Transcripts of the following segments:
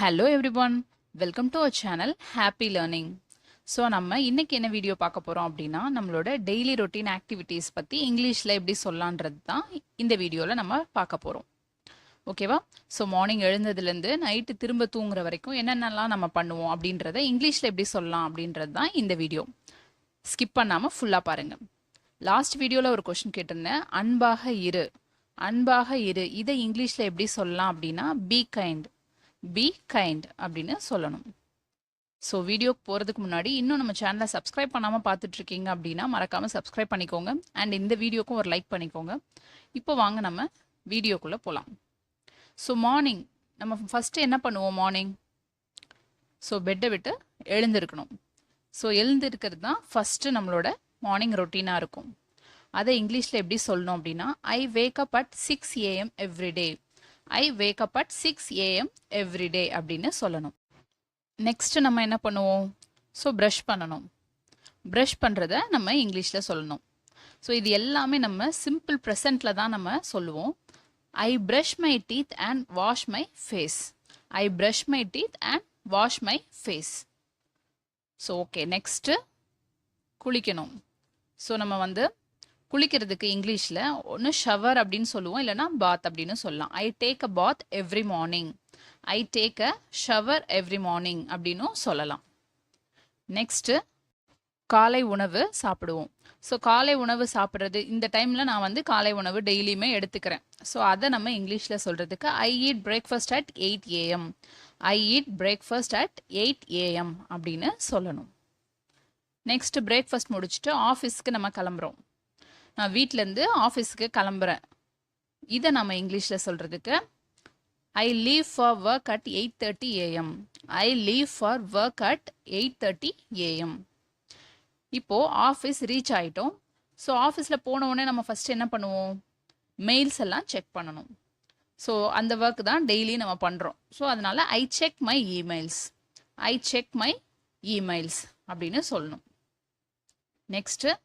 Hello everyone, welcome to our channel Happy Learning. So நம்ம இன்னைக்கு என்ன வீடியோ பார்க்க போகிறோம் அப்படின்னா நம்மளோட டெய்லி ரொட்டீன் ஆக்டிவிட்டீஸ் பற்றி இங்கிலீஷில் எப்படி சொல்லலான்றது தான் இந்த வீடியோவில் நம்ம பார்க்க போகிறோம். ஓகேவா? ஸோ மார்னிங் எழுந்ததுலேருந்து நைட்டு திரும்ப தூங்குற வரைக்கும் என்னென்னலாம் நம்ம பண்ணுவோம் அப்படின்றத இங்கிலீஷில் எப்படி சொல்லலாம் அப்படின்றது தான் இந்த வீடியோ. ஸ்கிப் பண்ணாமல் ஃபுல்லாக பாருங்கள். லாஸ்ட் வீடியோவில் ஒரு கொஷின் கேட்டிருந்தேன், அன்பாக இரு. அன்பாக இரு இதை இங்கிலீஷில் எப்படி சொல்லலாம் அப்படின்னா பி கைண்ட் அப்படின்னு சொல்லணும். ஸோ வீடியோக்கு போகிறதுக்கு முன்னாடி இன்னும் நம்ம சேனலை சப்ஸ்கிரைப் பண்ணாமல் பார்த்துட்ருக்கீங்க அப்படின்னா மறக்காமல் சப்ஸ்கிரைப் பண்ணிக்கோங்க. அண்ட் இந்த வீடியோக்கும் ஒரு லைக் பண்ணிக்கோங்க. இப்போ வாங்க நம்ம வீடியோக்குள்ளே போகலாம். ஸோ மார்னிங் நம்ம ஃபஸ்ட்டு என்ன பண்ணுவோம்? மார்னிங் ஸோ பெட்டை விட்டு எழுந்திருக்கணும். ஸோ எழுந்திருக்கிறது தான் ஃபஸ்ட்டு நம்மளோட மார்னிங் ரொட்டீனாக இருக்கும். அதை இங்கிலீஷில் எப்படி சொல்லணும் அப்படின்னா ஐ wake up at 6 AM everyday. I wake up at 6 AM everyday அப்படின்னு சொல்லணும். நெக்ஸ்ட்டு நம்ம என்ன பண்ணுவோம்? ஸோ ப்ரஷ் பண்ணணும். ப்ரஷ் பண்ணுறத நம்ம இங்கிலீஷில் சொல்லணும். ஸோ இது எல்லாமே நம்ம சிம்பிள் ப்ரெசண்ட்டில் தான் நம்ம சொல்லுவோம். I brush my teeth and wash my face. I brush my teeth and wash my face. So okay, next குளிக்கணும். ஸோ நம்ம குளிக்கிறதுக்கு இங்கிலீஷில் ஒன்று ஷவர் அப்படின்னு சொல்லுவோம், இல்லைனா பாத் அப்படின்னு சொல்லலாம். I take a bath every morning. I take a shower every morning அப்படின்னும் சொல்லலாம். நெக்ஸ்ட்டு காலை உணவு சாப்பிடுவோம். ஸோ காலை உணவு சாப்பிட்றது இந்த டைமில் நான் காலை உணவு டெய்லியுமே எடுத்துக்கிறேன். ஸோ அதை நம்ம இங்கிலீஷில் சொல்கிறதுக்கு I eat breakfast at 8 AM. I eat breakfast at 8 AM அப்படின்னு சொல்லணும். நெக்ஸ்ட்டு பிரேக்ஃபாஸ்ட் முடிச்சுட்டு ஆஃபீஸ்க்கு நம்ம கிளம்புறோம். நான் வீட்டிலேருந்து ஆஃபீஸுக்கு கிளம்புறேன். இதை நம்ம இங்கிலீஷில் சொல்கிறதுக்கு I leave for work at 8:30 AM. I leave for work at 8:30 AM. இப்போது ஆஃபீஸ் ரீச் ஆகிட்டோம். ஸோ ஆஃபீஸில் போனவுடனே நம்ம ஃபஸ்ட்டு என்ன பண்ணுவோம்? மெயில்ஸ் எல்லாம் செக் பண்ணணும். ஸோ அந்த ஒர்க் தான் டெய்லி நம்ம பண்ணுறோம். ஸோ அதனால் I check my emails. I check my emails அப்படின்னு சொல்லணும். நெக்ஸ்ட்டு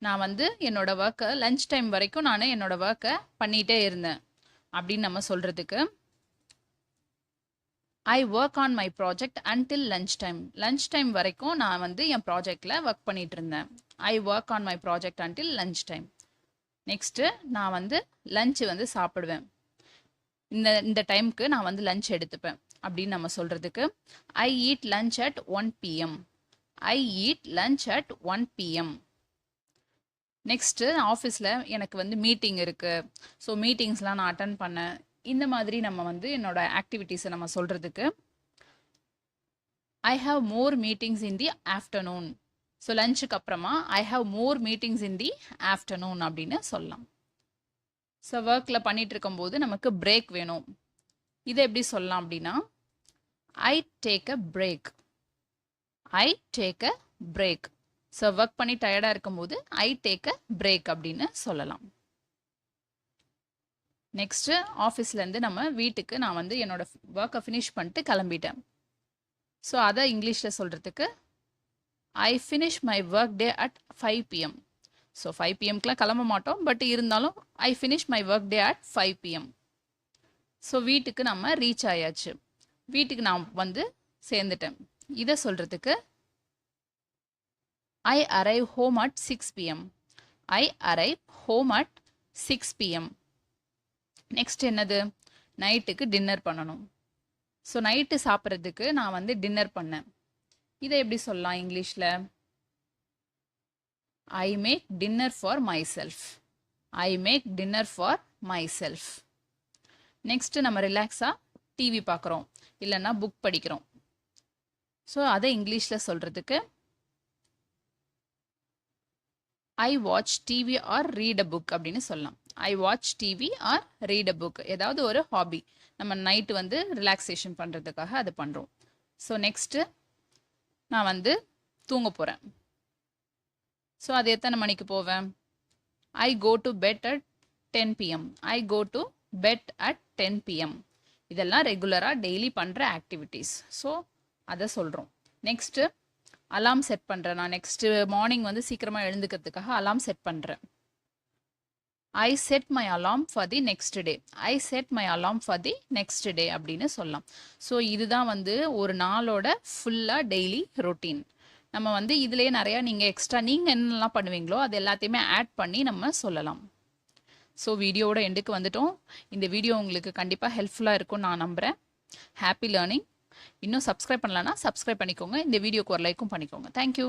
நான் என்னோட ஒர்க்கை லஞ்ச் டைம் வரைக்கும் நான் என்னோட ஒர்க்கை பண்ணிகிட்டே இருந்தேன் அப்படின்னு நம்ம சொல்கிறதுக்கு I work on my project until lunch time. Lunch time வரைக்கும் நான் என் ப்ராஜெக்டில் ஒர்க் பண்ணிகிட்டு இருந்தேன். I work on my project until lunch time. Next நான் லஞ்சு சாப்பிடுவேன். இந்த டைமுக்கு நான் லஞ்ச் எடுத்துப்பேன் அப்படின்னு நம்ம சொல்கிறதுக்கு I eat lunch at 1 PM. I eat lunch at 1 PM. Next ஆஃபீஸில் எனக்கு மீட்டிங் இருக்குது. ஸோ மீட்டிங்ஸ்லாம் நான் அட்டன் பண்ணேன். இந்த மாதிரி நம்ம என்னோட ஆக்டிவிட்டீஸை நம்ம சொல்கிறதுக்கு I have more meetings in the afternoon. So லஞ்சுக்கு அப்புறமா I have more meetings in the afternoon அப்படின்னு சொல்லலாம். ஸோ ஒர்க்கில் பண்ணிகிட்டு இருக்கும்போது நமக்கு பிரேக் வேணும். இதை எப்படி சொல்லலாம் அப்படின்னா ஐ டேக் அ பிரேக். ஐ டேக் அ பிரேக். ஸோ ஒர்க் பண்ணி டயர்டாக இருக்கும்போது ஐ டேக் அ பிரேக் அப்படின்னு சொல்லலாம். நெக்ஸ்ட்டு ஆஃபீஸ்லேருந்து நம்ம வீட்டுக்கு நான் என்னோட ஒர்க்கை ஃபினிஷ் பண்ணிட்டு கிளம்பிட்டேன். ஸோ அதை இங்கிலீஷில் சொல்கிறதுக்கு I finish my work day at 5 PM. So 5 PMக்குலாம் கிளம்ப மாட்டோம், பட் இருந்தாலும் I finish my work day at 5 PM. So வீட்டுக்கு நம்ம ரீச் ஆயாச்சு. வீட்டுக்கு நான் சேர்ந்துட்டேன். இதை சொல்கிறதுக்கு I arrive home at 6 PM. I arrive home at 6 PM. Next என்னது? நைட்டுக்கு டின்னர் பண்ணணும். ஸோ நைட்டு சாப்பிட்றதுக்கு நான் டின்னர் பண்ணேன். இதை எப்படி சொல்லலாம் இங்கிலீஷில்? I make dinner for myself. I make dinner for myself. Next நம்ம ரிலாக்ஸாக டிவி பார்க்குறோம், இல்லைன்னா புக் படிக்கிறோம். ஸோ அதை இங்கிலீஷில் சொல்கிறதுக்கு I watch TV or read a book அப்படின்னு சொல்லலாம். I watch TV or read a book. ஏதாவது ஒரு ஹாபி நம்ம நைட்டு ரிலாக்ஸேஷன் பண்ணுறதுக்காக அது பண்ணுறோம். ஸோ நெக்ஸ்ட்டு நான் தூங்க போகிறேன். ஸோ அது எத்தனை மணிக்கு போவேன்? I go to bed at 10 PM. I go to bed at 10 PM. இதெல்லாம் ரெகுலராக டெய்லி பண்ணுற ஆக்டிவிட்டீஸ். ஸோ அதை சொல்கிறோம். நெக்ஸ்ட்டு அலாம் செட் பண்ணுறேன். நான் நெக்ஸ்ட்டு மார்னிங் சீக்கிரமாக எழுந்துக்கிறதுக்காக அலாம் செட் பண்ணுறேன். I set my alarm for the next day. I set my alarm for the next day அப்படின்னு சொல்லலாம். ஸோ இதுதான் வந்து ஒரு நாளோட ஃபுல்லாக டெய்லி ரொட்டீன். நம்ம வந்து இதுலேயே நிறையா நீங்கள் எக்ஸ்ட்ரா நீங்கள் என்னெல்லாம் பண்ணுவீங்களோ அது எல்லாத்தையுமே ஆட் பண்ணி நம்ம சொல்லலாம். ஸோ வீடியோவோட எண்டுக்கு வந்துட்டோம். இந்த வீடியோ உங்களுக்கு கண்டிப்பாக ஹெல்ப்ஃபுல்லாக இருக்கும்னு நான் நம்புகிறேன். Happy learning. இன்னும் சப்ஸ்கிரைப் பண்ணலன்னா சப்ஸ்கிரைப் பண்ணிக்கோங்க. இந்த வீடியோக்கு ஒரு லைக்கும் பண்ணிக்கோங்க. தேங்க்யூ.